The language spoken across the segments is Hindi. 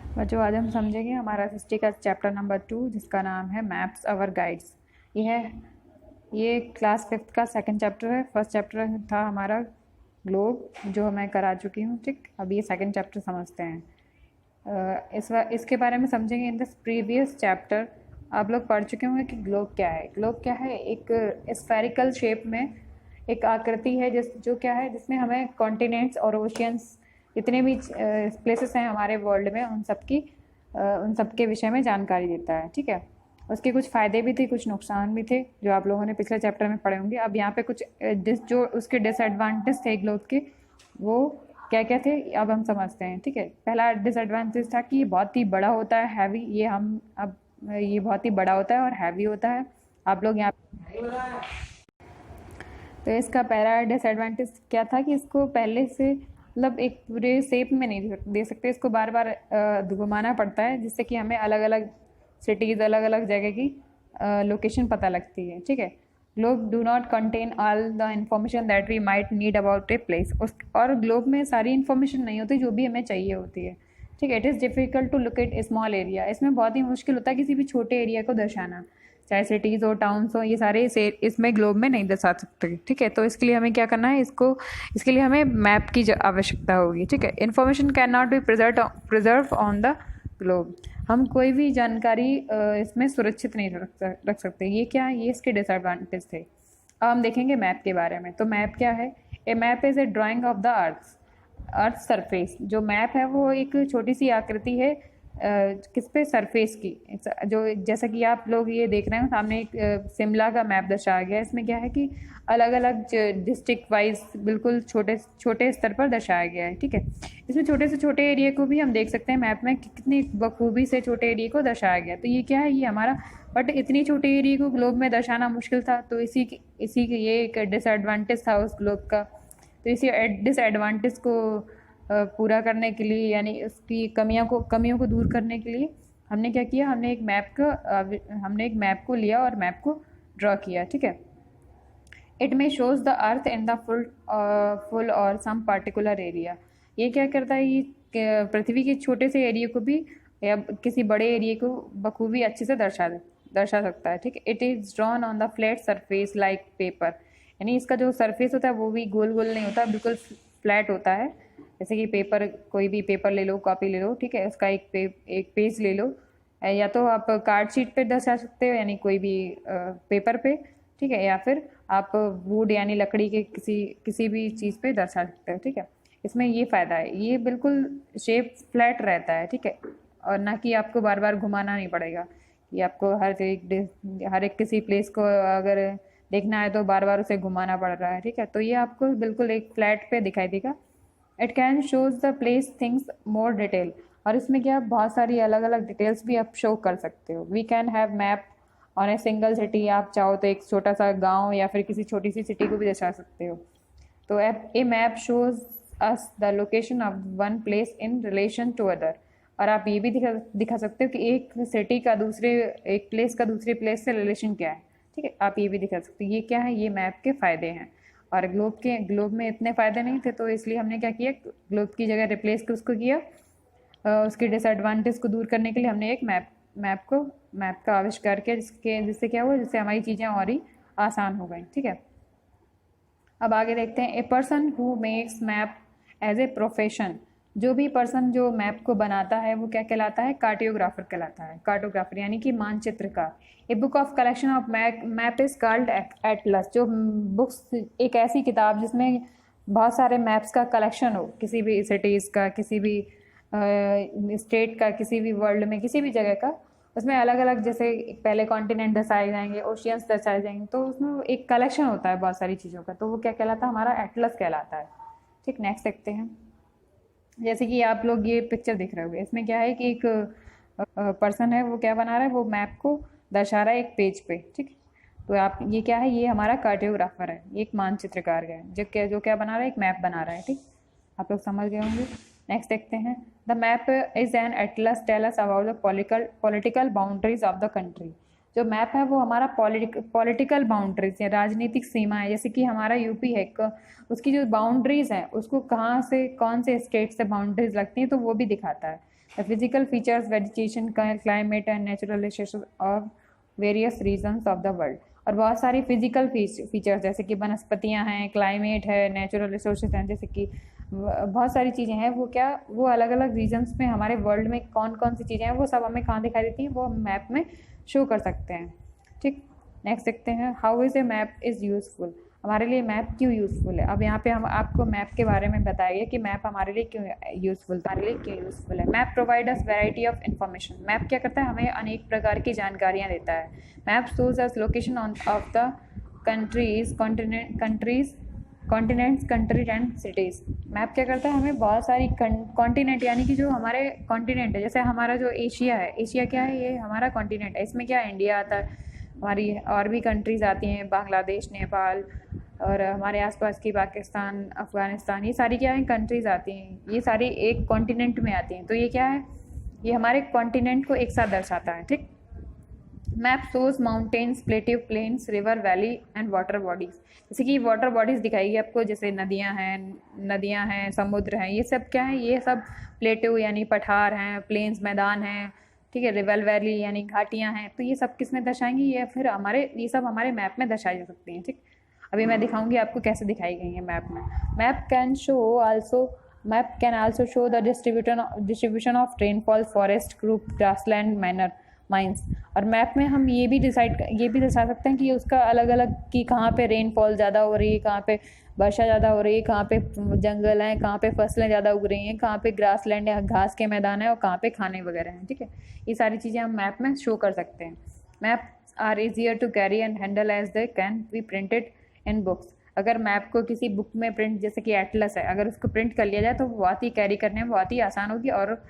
बच्चों, आज हम समझेंगे हमारा हिस्ट्री का चैप्टर नंबर 2, जिसका नाम है मैप्स अवर गाइड्स। ये क्लास 5th का सेकंड चैप्टर है। फर्स्ट चैप्टर था हमारा ग्लोब, जो मैं करा चुकी हूँ। ठीक, अब ये सेकंड चैप्टर समझते हैं। इसके बारे में समझेंगे। इन दिस प्रीवियस चैप्टर आप लोग पढ़ चुके होंगे कि ग्लोब क्या है। ग्लोब क्या है? एक स्फेरिकल शेप में एक आकृति है जो क्या है, जिसमें हमें कॉन्टिनेंट्स और ओशियंस, जितने भी प्लेसेस हैं हमारे वर्ल्ड में, उन सब के विषय में जानकारी देता है। ठीक है, उसके कुछ फ़ायदे भी थे, कुछ नुकसान भी थे, जो आप लोगों ने पिछले चैप्टर में पढ़े होंगे। अब यहाँ पे कुछ जो उसके डिसएडवांटेज थे ग्लोब के, वो क्या क्या थे, अब हम समझते हैं। ठीक है, पहला डिसएडवांटेज था कि ये बहुत ही बड़ा होता है, हैवी। ये बहुत ही बड़ा होता है और हैवी होता है। आप लोग यहाँ, तो इसका पहला डिसएडवांटेज क्या था कि इसको पहले से मतलब एक पूरे शेप में नहीं दे सकते, इसको बार बार घुमाना पड़ता है, जिससे कि हमें अलग अलग सिटीज़, अलग अलग जगह की लोकेशन पता लगती है। ठीक है, globe do not contain all the information that we might need about a place. और ग्लोब में सारी इन्फॉर्मेशन नहीं होती जो भी हमें चाहिए होती है। ठीक है, it is difficult to locate a small area. इसमें बहुत ही मुश्किल होता है किसी भी छोटे एरिया को दर्शाना, चाहे सिटीज़ हो, टाउन्स हो, ये सारे इसमें ग्लोब में नहीं दर्शा सकते। ठीक है, तो इसके लिए हमें क्या करना है, इसके लिए हमें मैप की आवश्यकता होगी। ठीक है, information can not be preserve on the globe. हम कोई भी जानकारी इसमें सुरक्षित नहीं रख सकते। ये क्या है, ये इसके डिसएडवांटेज थे। अब हम देखेंगे मैप के बारे में। तो मैप क्या है? A map is a drawing of the earth surface. जो मैप है वो एक छोटी सी आकृति है किस पे, सरफेस की। जो जैसा कि आप लोग ये देख रहे हैं सामने, एक शिमला का मैप दर्शाया गया है। इसमें क्या है कि अलग अलग डिस्ट्रिक्ट वाइज बिल्कुल छोटे छोटे स्तर पर दर्शाया गया है। ठीक है, इसमें छोटे से छोटे एरिया को भी हम देख सकते हैं मैप में कि कितनी बखूबी से छोटे एरिया को दर्शाया गया। तो ये क्या है, ये हमारा, बट इतनी छोटे एरिया को ग्लोब में दर्शाना मुश्किल था, तो इसी की ये एक डिसएडवांटेज था उस ग्लोब का। तो इसी डिसएडवांटेज को पूरा करने के लिए, यानी उसकी कमियों को दूर करने के लिए हमने क्या किया, हमने एक मैप को लिया और मैप को ड्रॉ किया। ठीक है, it may shows the earth in the full और सम पर्टिकुलर एरिया। ये क्या करता है, ये पृथ्वी के छोटे से एरिया को भी या किसी बड़े एरिया को बखूबी अच्छे से दर्शा सकता है। ठीक है, it is drawn on the flat surface like paper. यानी इसका जो सरफेस होता है वो भी गोल गोल नहीं होता, बिल्कुल फ्लैट होता है। जैसे कि पेपर, कोई भी पेपर ले लो, कॉपी ले लो, ठीक है, उसका एक पेज ले लो, या तो आप कार्ड शीट पे दर्शा सकते हो, यानी कोई भी पेपर पे। ठीक है, या फिर आप वुड यानी लकड़ी के किसी भी चीज़ पे दर्शा सकते हो। ठीक है, इसमें ये फ़ायदा है, ये बिल्कुल शेप फ्लैट रहता है। ठीक है, और ना कि आपको बार बार घुमाना नहीं पड़ेगा कि आपको हर एक किसी प्लेस को अगर देखना है तो बार बार उसे घुमाना पड़ रहा है। ठीक है, तो ये आपको बिल्कुल एक फ्लैट पे दिखाई देगा। It can shows the place things more detail. और इसमें क्या, बहुत सारी अलग अलग डिटेल्स भी आप शो कर सकते हो। We can have map on a single city. आप चाहो तो एक छोटा सा गांव या फिर किसी छोटी सी सिटी को भी दर्शा सकते हो। तो a map shows us the location of one place in relation to other. और आप ये भी दिखा सकते हो कि एक प्लेस का दूसरे प्लेस से रिलेशन क्या है। ठीक है, आप ये भी दिखा सकते हो। ये क्या है, ये मैप के फ़ायदे हैं। और ग्लोब में इतने फ़ायदे नहीं थे, तो इसलिए हमने क्या किया, ग्लोब की जगह रिप्लेस उसको किया। उसके डिसएडवांटेज को दूर करने के लिए हमने एक मैप का आविष्कार किया, जिससे क्या हुआ, जिससे हमारी चीज़ें और ही आसान हो गई। ठीक है, अब आगे देखते हैं। A person who makes map as a profession. जो भी पर्सन जो मैप को बनाता है वो क्या कहलाता है, कार्टोग्राफर कहलाता है। कार्टोग्राफर यानी कि मानचित्रकार। A book of collection of map is called atlas. जो बुक्स, एक ऐसी किताब जिसमें बहुत सारे मैप्स का कलेक्शन हो, किसी भी सिटीज़ का, किसी भी स्टेट का, किसी भी वर्ल्ड में किसी भी जगह का, उसमें अलग अलग, जैसे पहले कॉन्टिनेंट दर्शाए जाएंगे, ओशियंस दर्शाए जाएंगे, तो उसमें एक कलेक्शन होता है बहुत सारी चीज़ों का, तो वो क्या कहलाता है, हमारा एटलस कहलाता है। ठीक, नेक्स्ट देखते हैं। जैसे कि आप लोग ये पिक्चर देख रहे होंगे, इसमें क्या है कि एक पर्सन है, वो क्या बना रहा है, वो मैप को दर्शा रहा है एक पेज पे। ठीक, तो आप, ये क्या है, ये हमारा कार्टोग्राफर है, ये एक मानचित्रकार है जो क्या बना रहा है, एक मैप बना रहा है। ठीक, आप लोग समझ गए होंगे। नेक्स्ट देखते हैं। The map is an atlas tell us about the political boundaries of the country. जो मैप है वो हमारा पॉलिटिकल बाउंड्रीज या राजनीतिक सीमाएं, जैसे कि हमारा यूपी है, उसकी जो बाउंड्रीज हैं उसको कहाँ से, कौन से स्टेट से बाउंड्रीज लगती हैं, तो वो भी दिखाता है। Physical features, vegetation, climate and natural resources of various regions of the world. और बहुत सारी फिजिकल फीचर्स जैसे कि वनस्पतियाँ हैं, क्लाइमेट है, नेचुरल रिसोर्सेज हैं, जैसे कि बहुत सारी चीज़ें हैं, वो क्या वो अलग अलग रीजन्स में हमारे वर्ल्ड में कौन कौन सी चीज़ें हैं वो सब हमें कहाँ दिखाई देती हैं, वो हम मैप में शो कर सकते हैं। ठीक, नेक्स्ट देखते हैं, how is a map is useful. हमारे लिए मैप क्यों यूज़फुल है। अब यहाँ पे हम आपको मैप के बारे में बताएंगे कि मैप हमारे लिए क्यों यूज़फुल है। Map provide us variety of information. Map क्या करता है, हमें अनेक प्रकार की जानकारियाँ देता है। Map shows us location of the countries, continents, country and cities. Map क्या करता है, हमें बहुत सारी कॉन्टिनेंट यानी कि जो हमारे कॉन्टिनेंट है, जैसे हमारा जो एशिया है, एशिया क्या है, ये हमारा कॉन्टिनेंट है। इसमें क्या है, इंडिया आता है, हमारी और भी कंट्रीज़ आती हैं, बांग्लादेश, नेपाल और हमारे आसपास की पाकिस्तान, अफ़गानिस्तान, ये सारी क्या है कंट्रीज़ आती हैं, ये सारी एक कॉन्टिनेंट में आती हैं। तो ये क्या है, ये हमारे कॉन्टिनेंट को एक साथ दर्शाता है। ठीक, map shows mountains, plateaus plains, river, valley and water bodies. जैसे कि वाटर बॉडीज़ दिखाएगी आपको, जैसे नदियाँ हैं, समुद्र हैं, ये सब क्या है, ये सब प्लेटिव यानी पठार हैं, प्लेन्स मैदान हैं, ठीक है, रिवर वैली यानी घाटियाँ हैं। तो ये सब किस में दर्शाएंगी, ये फिर ये सब हमारे मैप में दर्शाई जा सकती हैं। ठीक, अभी मैं दिखाऊंगी आपको कैसे दिखाई गई है मैप में। Map can also show the distribution of rainfall, forest group, grassland, manner, mines. और मैप में हम ये भी दर्शा सकते हैं कि उसका अलग अलग कि कहाँ पे रेनफॉल ज़्यादा हो रही है, कहाँ पे वर्षा ज़्यादा हो रही है, कहाँ पे जंगल हैं, कहाँ पे फसलें ज़्यादा उग रही हैं, कहाँ पे ग्रासलैंड या घास के मैदान है और कहाँ पे खाने वगैरह हैं। ठीक है, ये सारी चीज़ें हम मैप में शो कर सकते हैं। Map are easier to carry and handle as they can be printed in books. अगर मैप को किसी बुक में प्रिंट, जैसे कि एटलस है, अगर उसको प्रिंट कर लिया जाए तो बहुत ही कैरी करने में बहुत ही आसान होगी और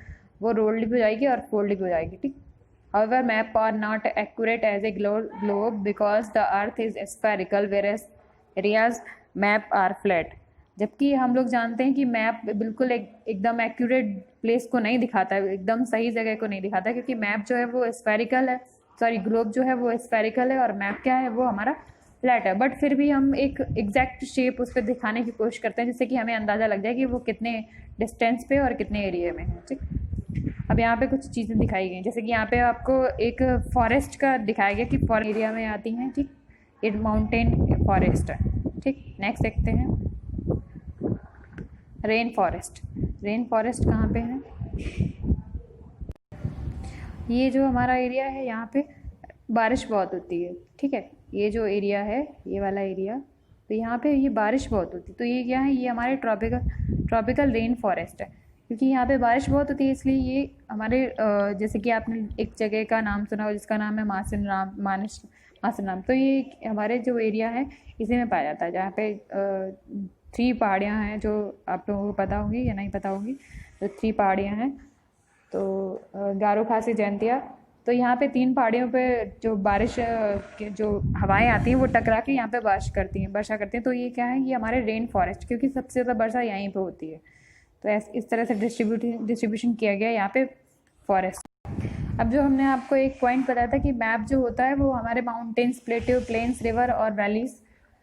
वो रोल्ड भी हो जाएगी और फोल्ड भी हो जाएगी। ठीक, however map are not accurate as a globe because the earth is spherical whereas areas map are flat। जबकि हम लोग जानते हैं कि मैप बिल्कुल एकदम एक्यूरेट प्लेस को नहीं दिखाता है, एकदम सही जगह को नहीं दिखाता है, क्योंकि मैप जो है वो स्फेरिकल है, ग्लोब जो है वो स्फेरिकल है और मैप क्या है, वो हमारा फ्लैट है। बट फिर भी हम एक एग्जैक्ट शेप उस पर दिखाने की कोशिश करते हैं, जिससे कि हमें अंदाज़ा लग जाए कि वो कितने डिस्टेंस पे और कितने एरिया में है। ठीक, अब यहाँ पे कुछ चीज़ें दिखाई गई, जैसे कि यहाँ पे आपको एक फॉरेस्ट का दिखाया गया कि फॉरेस्ट एरिया में आती हैं। ठीक, ये माउंटेन फॉरेस्ट है। ठीक, नेक्स्ट देखते हैं, रेन फॉरेस्ट कहाँ पे है। ये जो हमारा एरिया है, यहाँ पे बारिश बहुत होती है। ठीक है, ये जो एरिया है, ये वाला एरिया, तो यहाँ पे ये बारिश बहुत होती है। तो ये क्या है, ये हमारे ट्रॉपिकल रेन फॉरेस्ट है, क्योंकि यहाँ पे बारिश बहुत होती है, इसलिए ये हमारे जैसे कि आपने एक जगह का नाम सुना हो जिसका नाम है मासिनराम। तो ये हमारे जो एरिया है इसी में पाया जाता है, जहाँ पे 3 पहाड़ियाँ हैं, जो आप लोगों को पता होंगी या नहीं पता होंगी। तो 3 पहाड़ियाँ हैं, तो गारो, खासी, जयंतिया। तो यहाँ पे 3 पहाड़ियों पे जो बारिश की जो हवाएं आती हैं वो टकरा के यहाँ पे वर्षा करती हैं। तो ये क्या है, ये हमारे रेन फॉरेस्ट, क्योंकि सबसे ज़्यादा वर्षा यहीं पे होती है। तो इस तरह से डिस्ट्रीब्यूशन किया गया यहाँ पे फॉरेस्ट। अब जो हमने आपको एक पॉइंट बताया था कि मैप जो होता है वो हमारे माउंटेन्स, प्लेटिव प्लेन्स, रिवर और वैलीज,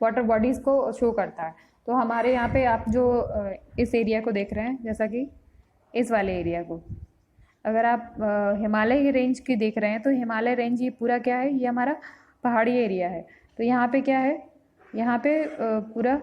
वाटर बॉडीज़ को शो करता है। तो हमारे यहाँ पे आप जो इस एरिया को देख रहे हैं, जैसा कि इस वाले एरिया को, अगर आप हिमालय रेंज की देख रहे हैं, तो हिमालय रेंज ये पूरा क्या है, ये हमारा पहाड़ी एरिया है। तो यहाँ पे क्या है, यहाँ पे पूरा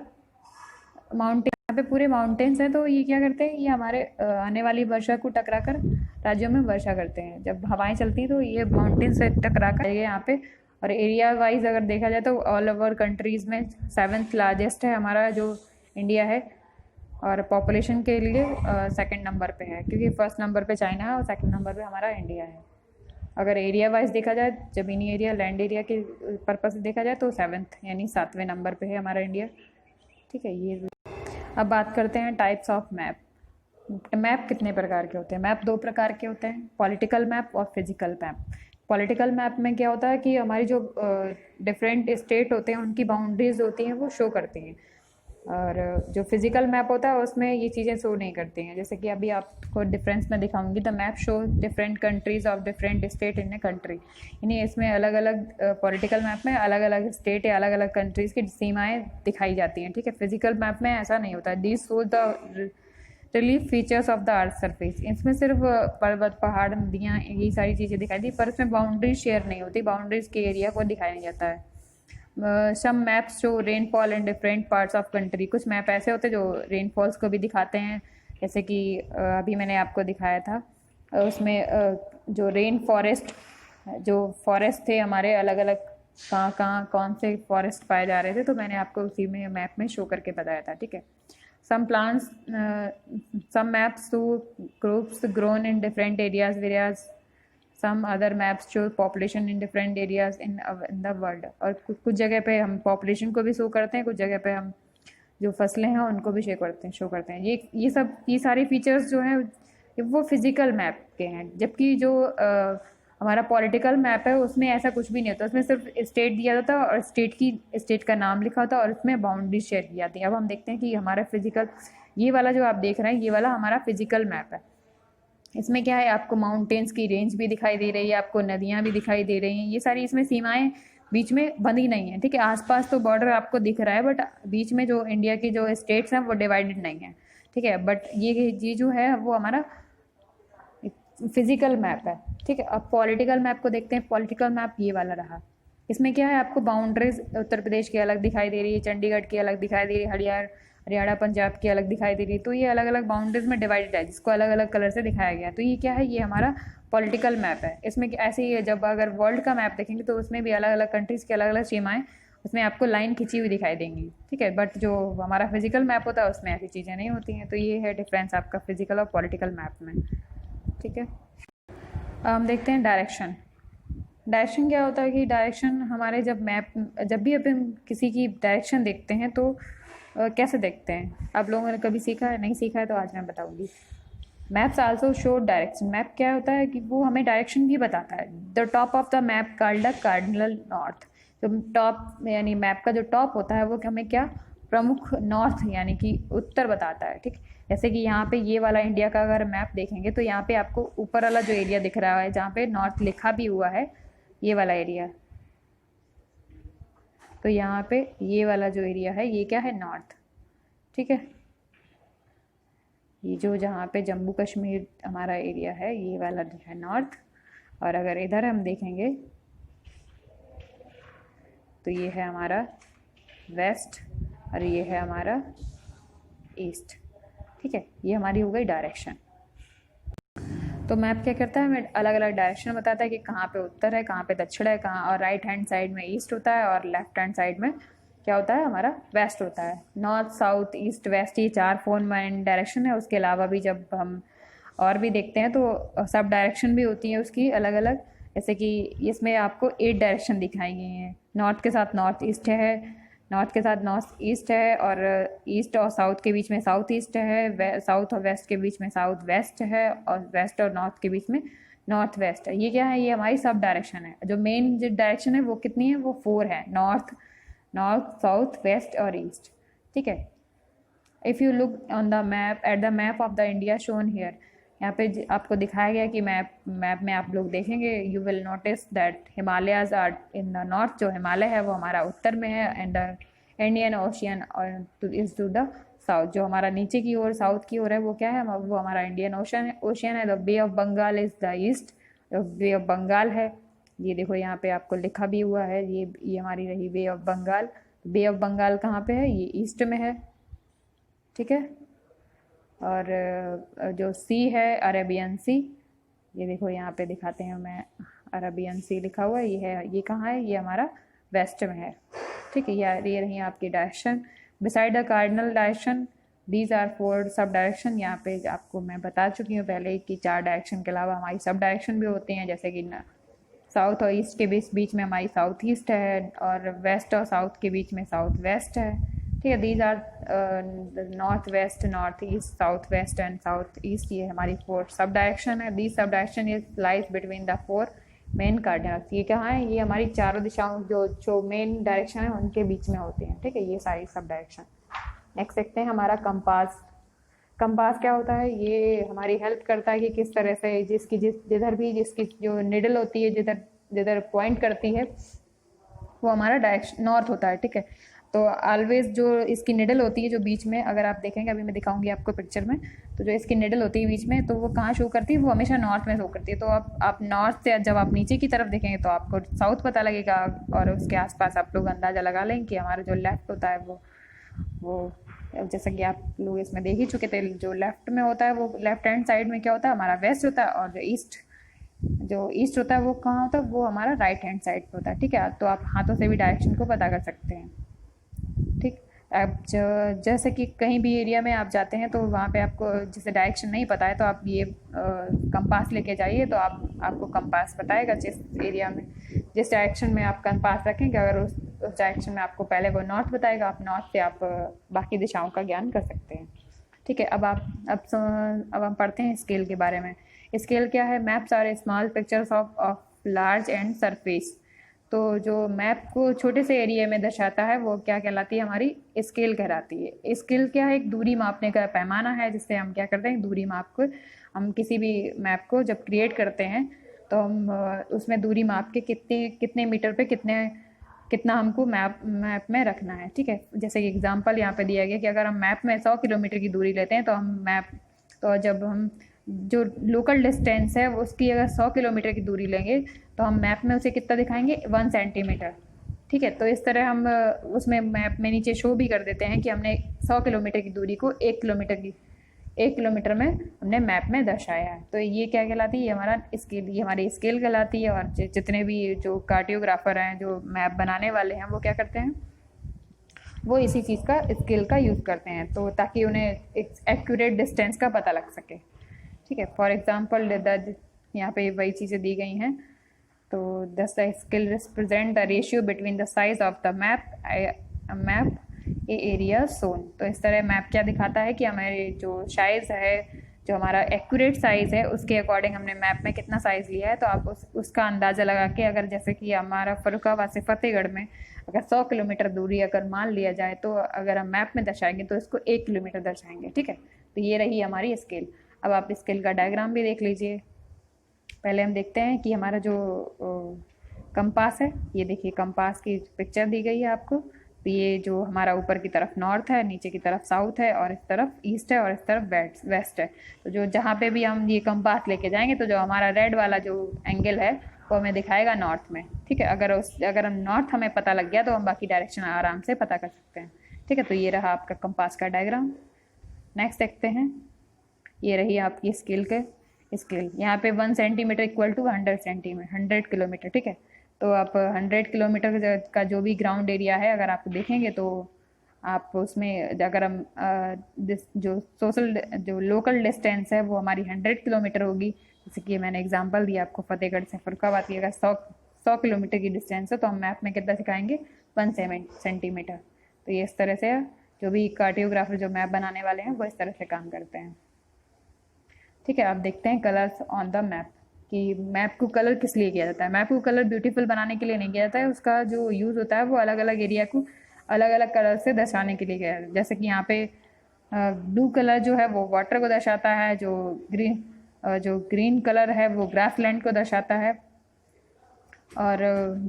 यहाँ पे पूरे माउंटेन्स हैं। तो ये क्या करते हैं, ये हमारे आने वाली वर्षा को टकरा कर राज्यों में वर्षा करते हैं। जब हवाएं चलती हैं तो ये माउंटेन से टकरा कर यहाँ पे। और एरिया वाइज अगर देखा जाए तो ऑल ओवर कंट्रीज़ में 7th लार्जेस्ट है हमारा जो इंडिया है, और पॉपुलेशन के लिए 2nd नंबर पे है, क्योंकि 1st नंबर पे चाइना है और 2nd नंबर पे हमारा इंडिया है। अगर एरिया वाइज देखा जाए, ज़मीनी एरिया, लैंड एरिया के पर्पज़ से देखा जाए, तो 7th यानी 7वें नंबर पे है हमारा इंडिया। ठीक है, ये अब बात करते हैं टाइप्स ऑफ मैप। मैप कितने प्रकार के होते हैं। मैप 2 प्रकार के होते हैं, पॉलिटिकल मैप और फिजिकल मैप। पॉलिटिकल मैप में क्या होता है कि हमारी जो डिफरेंट स्टेट होते हैं उनकी बाउंड्रीज होती हैं वो शो करती हैं, और जो फिजिकल मैप होता है उसमें ये चीज़ें शो नहीं करती हैं। जैसे कि अभी आपको डिफरेंस में दिखाऊंगी, the map show different countries of different state in a country. यानी इसमें अलग अलग पॉलिटिकल मैप में अलग अलग स्टेट या अलग अलग कंट्रीज़ की सीमाएं दिखाई जाती हैं। ठीक है, फिजिकल मैप में ऐसा नहीं होता। This show relief features of the earth surface, इसमें सिर्फ पर्वत, पहाड़, नदियाँ, यही सारी चीज़ें दिखाई दी, पर इसमें बाउंड्री शेयर नहीं होती, बाउंड्रीज के एरिया को दिखाया नहीं जाता है। Some maps show rainfall in different parts of country, कुछ मैप ऐसे होते हैं जो रेनफॉल्स को भी दिखाते हैं, जैसे कि अभी मैंने आपको दिखाया था उसमें जो रेन फॉरेस्ट, जो फॉरेस्ट थे हमारे अलग अलग कहाँ कौन से फॉरेस्ट पाए जा रहे थे, तो मैंने आपको उसी में मैप में शो करके बताया था, ठीक है। some plants some maps show groups grown in different areas, whereas some other maps show population in different areas in the world, और कुछ जगह पे हम पॉपुलेशन को भी शो करते हैं, कुछ जगह पे हम जो फसलें हैं उनको भी शो करते हैं। ये सारी फीचर्स जो हैं वो फिजिकल मैप के हैं, जबकि जो हमारा पॉलिटिकल मैप है उसमें ऐसा कुछ भी नहीं होता, उसमें सिर्फ स्टेट दिया जाता है और स्टेट का नाम लिखा होता है और उसमें बाउंड्री शेयर की जाती है। अब हम देखते हैं कि हमारा फिजिकल, ये वाला जो आप देख रहे हैं ये वाला हमारा फिजिकल मैप है। इसमें क्या है, आपको माउंटेन्स की रेंज भी दिखाई दे रही है, आपको नदियाँ भी दिखाई दे रही हैं, ये सारी इसमें सीमाएँ बीच में बंधी नहीं है, ठीक है। आसपास तो बॉर्डर आपको दिख रहा है, बट बीच में जो इंडिया की जो स्टेट्स हैं वो डिवाइडेड नहीं है, ठीक है। बट ये जो है वो हमारा फिजिकल मैप है, ठीक है। अब पॉलिटिकल मैप को देखते हैं। पॉलिटिकल मैप ये वाला रहा, इसमें क्या है, आपको बाउंड्रीज उत्तर प्रदेश की अलग दिखाई दे रही है, चंडीगढ़ की अलग दिखाई दे रही है, हरियाणा पंजाब की अलग दिखाई दे रही है, तो ये अलग अलग बाउंड्रीज में डिवाइडेड है, जिसको अलग अलग कलर से दिखाया गया। तो ये क्या है, ये हमारा पॉलिटिकल मैप है। इसमें ऐसे ही है, जब अगर वर्ल्ड का मैप देखेंगे तो उसमें भी अलग अलग कंट्रीज़ की अलग अलग सीमाएँ उसमें आपको लाइन खिंची हुई दिखाई देंगी, ठीक है। बट जो हमारा फिजिकल मैप होता है उसमें ऐसी चीज़ें नहीं होती हैं। तो ये है डिफरेंस आपका फिजिकल और पॉलिटिकल मैप में, ठीक है। हम देखते हैं डायरेक्शन। डायरेक्शन क्या होता है कि डायरेक्शन हमारे जब भी अपन किसी की डायरेक्शन देखते हैं तो कैसे देखते हैं, आप लोगों ने कभी सीखा है, नहीं सीखा है तो आज मैं बताऊंगी। Maps also show direction. Map क्या होता है कि वो हमें डायरेक्शन भी बताता है। The top of the map called the cardinal north. जो टॉप यानी मैप का जो टॉप होता है वो हमें क्या, प्रमुख नॉर्थ यानी कि उत्तर बताता है, ठीक। जैसे कि यहाँ पे ये वाला इंडिया का अगर मैप देखेंगे तो यहाँ पे आपको ऊपर वाला जो एरिया दिख रहा है जहाँ पे नॉर्थ लिखा भी हुआ है, ये वाला एरिया, तो यहाँ पे ये वाला जो एरिया है ये क्या है, नॉर्थ, ठीक है। ये जो जहाँ पे जम्मू कश्मीर हमारा एरिया है ये वाला जो है नॉर्थ, और अगर इधर हम देखेंगे तो ये है हमारा वेस्ट और ये है हमारा ईस्ट, ठीक है। ये हमारी हो गई डायरेक्शन। तो मैप क्या करता है, हमें अलग अलग डायरेक्शन बताता है कि कहाँ पे उत्तर है, कहाँ पे दक्षिण है, कहाँ, और राइट हैंड साइड में ईस्ट होता है और लेफ्ट हैंड साइड में क्या होता है, हमारा वेस्ट होता है। नॉर्थ, साउथ, ईस्ट, वेस्ट, ये 4 फोर मेन डायरेक्शन है। उसके अलावा भी जब हम और भी देखते हैं तो सब डायरेक्शन भी होती है उसकी अलग अलग, जैसे कि इसमें आपको 8 डायरेक्शन दिखाई गई हैं। नॉर्थ के साथ नॉर्थ ईस्ट है, नॉर्थ के साथ नॉर्थ ईस्ट है, और ईस्ट और साउथ के बीच में साउथ ईस्ट है, साउथ और वेस्ट के बीच में साउथ वेस्ट है, और वेस्ट और नॉर्थ के बीच में नॉर्थ वेस्ट है। ये क्या है, ये हमारी सब डायरेक्शन है। जो मेन जो डायरेक्शन है वो कितनी है, वो 4 है, नॉर्थ, साउथ, वेस्ट और ईस्ट, ठीक है। If you look on the map at the map of the India shown here, यहाँ पे आपको दिखाया गया कि मैप में आप लोग देखेंगे, you will notice that Himalayas are in the north. जो हिमालय है वो हमारा उत्तर में है, एंड द इंडियन ओशियन और इज टू द साउथ। जो हमारा नीचे की ओर साउथ की ओर है वो क्या है, वो हमारा इंडियन ओशियन है। The Bay of Bengal is the east, Bay of Bengal है, ये देखो यहाँ पे आपको लिखा भी हुआ है, ये हमारी रही bay of Bengal. Bay of Bengal कहाँ पे है, ये ईस्ट में है, ठीक है। और जो सी है अरेबियन सी, ये देखो यहाँ पे दिखाते हैं मैं, अरेबियन सी लिखा हुआ है, ये कहाँ है, ये हमारा वेस्ट में है, ठीक है। ये रही आपकी direction. Beside the cardinal direction these are 4 sub direction. यहाँ पे आपको मैं बता चुकी हूँ पहले कि 4 डायरेक्शन के अलावा हमारी सब डायरेक्शन भी होती हैं, जैसे कि साउथ और ईस्ट के बीच में हमारी साउथ ईस्ट है, और वेस्ट और साउथ के बीच में साउथ वेस्ट है, ठीक है। These are north west, north east, south west and south east. ये हमारी 4 सब डायरेक्शन है। These sub direction is lies between the 4 main cardinals. ये कहाँ है, ये हमारी चारों दिशाओं जो मेन डायरेक्शन है उनके बीच में होते हैं, ठीक है, ये सारी सब डायरेक्शन। नेक्स्ट देखते हैं हमारा कंपास। कंपास क्या होता है, ये हमारी हेल्प करता है कि किस तरह से जिसकी जो निडल होती है, जिधर पॉइंट करती है वो हमारा डायरेक्शन नॉर्थ होता है, ठीक है। तो ऑलवेज जो इसकी निडल होती है जो बीच में, अगर आप देखेंगे अभी मैं दिखाऊंगी आपको पिक्चर में, तो जो इसकी निडल होती है बीच में, तो वो कहाँ शो करती है, वो हमेशा नॉर्थ में शो करती है। तो आप नॉर्थ से जब आप नीचे की तरफ देखेंगे तो आपको साउथ पता लगेगा, और उसके आसपास आप लोग अंदाज़ा लगा लेंगे कि हमारा जो लेफ्ट होता है वो जैसा कि आप लोग इसमें देख ही चुके थे, जो लेफ्ट में होता है वो लेफ्ट हैंड साइड में क्या होता है, हमारा वेस्ट होता है, और जो ईस्ट होता है वो कहाँ होता है, वो हमारा राइट हैंड साइड पे होता है। ठीक है, तो आप हाथों से भी डायरेक्शन को पता कर सकते हैं। ठीक, अब जैसे कि कहीं भी एरिया में आप जाते हैं तो वहाँ पे आपको जैसे डायरेक्शन नहीं पता है, तो आप ये कंपास लेके जाइए, तो आपको कंपास बताएगा जिस एरिया में, जिस डायरेक्शन में आप कंपास रखेंगे, अगर उस डायरेक्शन में आपको पहले वो नॉर्थ बताएगा, आप नॉर्थ से आप बाकी दिशाओं का ज्ञान कर सकते हैं। ठीक है, अब हम पढ़ते हैं स्केल के बारे में। स्केल क्या है? Maps are small pictures of large and surface. तो जो मैप को छोटे से एरिया में दर्शाता है वो क्या कहलाती है? हमारी स्केल कहलाती है। स्केल क्या है? एक दूरी मापने का पैमाना है, जिससे हम क्या करते हैं, दूरी माप को हम किसी भी मैप को जब क्रिएट करते हैं तो हम उसमें दूरी माप के कितने मीटर पे कितना हमको मैप में रखना है। ठीक है, जैसे कि एग्जांपल यहाँ पे दिया गया कि अगर हम मैप में 100 किलोमीटर की दूरी लेते हैं तो जब हम जो लोकल डिस्टेंस है उसकी अगर 100 किलोमीटर की दूरी लेंगे तो हम मैप में उसे कितना दिखाएंगे? 1 सेंटीमीटर। ठीक है, तो इस तरह हम उसमें मैप में नीचे शो भी कर देते हैं कि हमने 100 किलोमीटर की दूरी को 1 किलोमीटर में हमने मैप में दर्शाया है। तो ये क्या कहलाती है? ये हमारी स्केल कहलाती है। और जितने भी जो कार्टोग्राफर हैं, जो मैप बनाने वाले हैं, वो क्या करते हैं, वो इसी चीज़ का स्केल का यूज़ करते हैं, तो ताकि उन्हें एक एक्यूरेट डिस्टेंस का पता लग सके। ठीक है, फॉर एग्जाम्पल यहाँ पे वही चीज़ें दी गई हैं। तो the scale represent the ratio between the size of the map a area shown. तो इस तरह मैप क्या दिखाता है कि हमारे जो साइज़ है, जो हमारा एक्यूरेट साइज़ है, उसके अकॉर्डिंग हमने मैप में कितना साइज़ लिया है, तो आप उसका अंदाज़ा लगा के, अगर जैसे कि हमारा फर्रुखाबाद से फतेहगढ़ में अगर 100 किलोमीटर दूरी अगर मान लिया जाए, तो अगर हम मैप में दर्शाएंगे तो इसको 1 किलोमीटर दर्शाएंगे। ठीक है, तो ये रही हमारी स्केल। अब आप स्केल का डायग्राम भी देख लीजिए। पहले हम देखते हैं कि हमारा जो कंपास है, ये देखिए कंपास की पिक्चर दी गई है आपको। तो ये जो हमारा ऊपर की तरफ नॉर्थ है, नीचे की तरफ साउथ है, और इस तरफ ईस्ट है, और इस तरफ वेस्ट है। तो जो जहाँ पे भी हम ये कंपास लेके जाएंगे तो जो हमारा रेड वाला जो एंगल है वो हमें दिखाएगा नॉर्थ में। ठीक है, अगर हम नॉर्थ हमें पता लग गया तो हम बाकी डायरेक्शन आराम से पता कर सकते हैं। ठीक है, तो ये रहा आपका कंपास का डायग्राम। नेक्स्ट देखते हैं, ये रही आपकी स्केल यहाँ पे 1 सेंटीमीटर इक्वल टू 100 किलोमीटर। ठीक है, तो आप 100 किलोमीटर का जो भी ग्राउंड एरिया है, अगर आप देखेंगे तो आप उसमें अगर हम जो लोकल डिस्टेंस है वो हमारी 100 किलोमीटर होगी। जैसे कि मैंने एग्जांपल दिया आपको, फतेहगढ़ से फर्रुखाबाद की अगर 100 किलोमीटर की डिस्टेंस है तो हम मैप में कितना दिखाएंगे? 1 सेंटीमीटर। तो ये इस तरह से जो भी कार्टोग्राफर जो मैप बनाने वाले हैं वो इस तरह से काम करते हैं। ठीक है, आप देखते हैं कलर्स ऑन द मैप, कि मैप को कलर किस लिए किया जाता है। मैप को कलर ब्यूटीफुल बनाने के लिए नहीं किया जाता है, उसका जो यूज़ होता है वो अलग अलग एरिया को अलग अलग कलर से दर्शाने के लिए किया जाता है। जैसे कि यहाँ पे ब्लू कलर जो है वो वाटर को दर्शाता है, जो ग्रीन कलर है वो ग्रासलैंड को दर्शाता है, और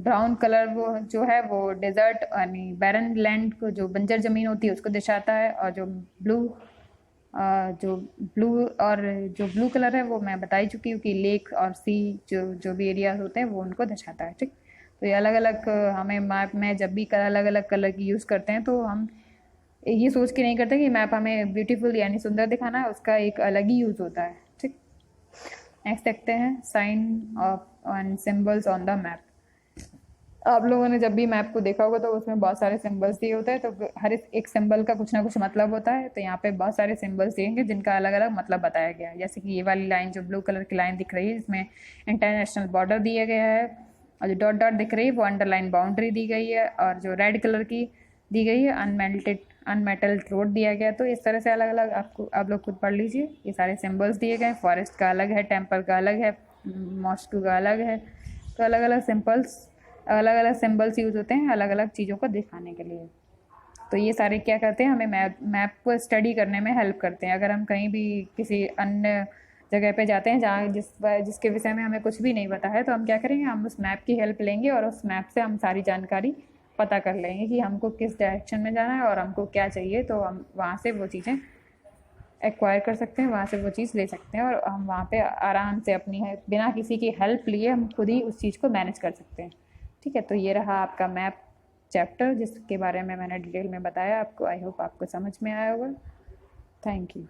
ब्राउन कलर वो जो है वो डेजर्ट यानी बैरन लैंड को, जो बंजर ज़मीन होती है, उसको दर्शाता है। और जो ब्लू कलर है वो मैं बता ही चुकी हूँ कि लेक और सी जो भी एरियाज होते हैं वो उनको दर्शाता है। ठीक, तो ये अलग अलग हमें मैप में जब भी अलग अलग कलर की यूज़ करते हैं तो हम ये सोच के नहीं करते कि मैप हमें ब्यूटीफुल यानी सुंदर दिखाना है, उसका एक अलग ही यूज़ होता है। ठीक, नेक्स्ट देखते हैं sign of and symbols on the map. आप लोगों ने जब भी मैप को देखा होगा तो उसमें बहुत सारे सिंबल्स दिए होते हैं, तो हर एक सिंबल का कुछ ना कुछ मतलब होता है। तो यहाँ पे बहुत सारे सिंबल्स दिएंगे जिनका अलग अलग मतलब बताया गया है। जैसे कि ये वाली लाइन जो ब्लू कलर की लाइन दिख रही है, इसमें इंटरनेशनल बॉर्डर दिया गया है, और जो डॉट डॉट दिख रही है वो अंडरलाइन बाउंड्री दी गई है, और जो रेड कलर की दी गई है अनमेटल्ड रोड दिया गया। तो इस तरह से अलग अलग आप लोग खुद पढ़ लीजिए। ये सारे सिम्बल्स दिए गए, फॉरेस्ट का अलग है, टेम्पल का अलग है, मॉस्क का अलग है। तो अलग अलग सिंबल्स यूज़ होते हैं अलग अलग चीज़ों को दिखाने के लिए। तो ये सारे क्या करते हैं, हमें मैप को स्टडी करने में हेल्प करते हैं। अगर हम कहीं भी किसी अन्य जगह पे जाते हैं जहाँ जिसके विषय में हमें कुछ भी नहीं पता है, तो हम क्या करेंगे, हम उस मैप की हेल्प लेंगे और उस मैप से हम सारी जानकारी पता कर लेंगे कि हमको किस डायरेक्शन में जाना है और हमको क्या चाहिए, तो हम वहाँ से वो चीज़ें एक्वायर कर सकते हैं, वहाँ से वो चीज़ ले सकते हैं और हम वहाँ पे आराम से अपनी है बिना किसी की हेल्प लिए हम खुद ही उस चीज़ को मैनेज कर सकते हैं। ठीक है, तो ये रहा आपका मैप चैप्टर जिसके बारे में मैंने डिटेल में बताया आपको। आई होप आपको समझ में आया होगा। Thank you.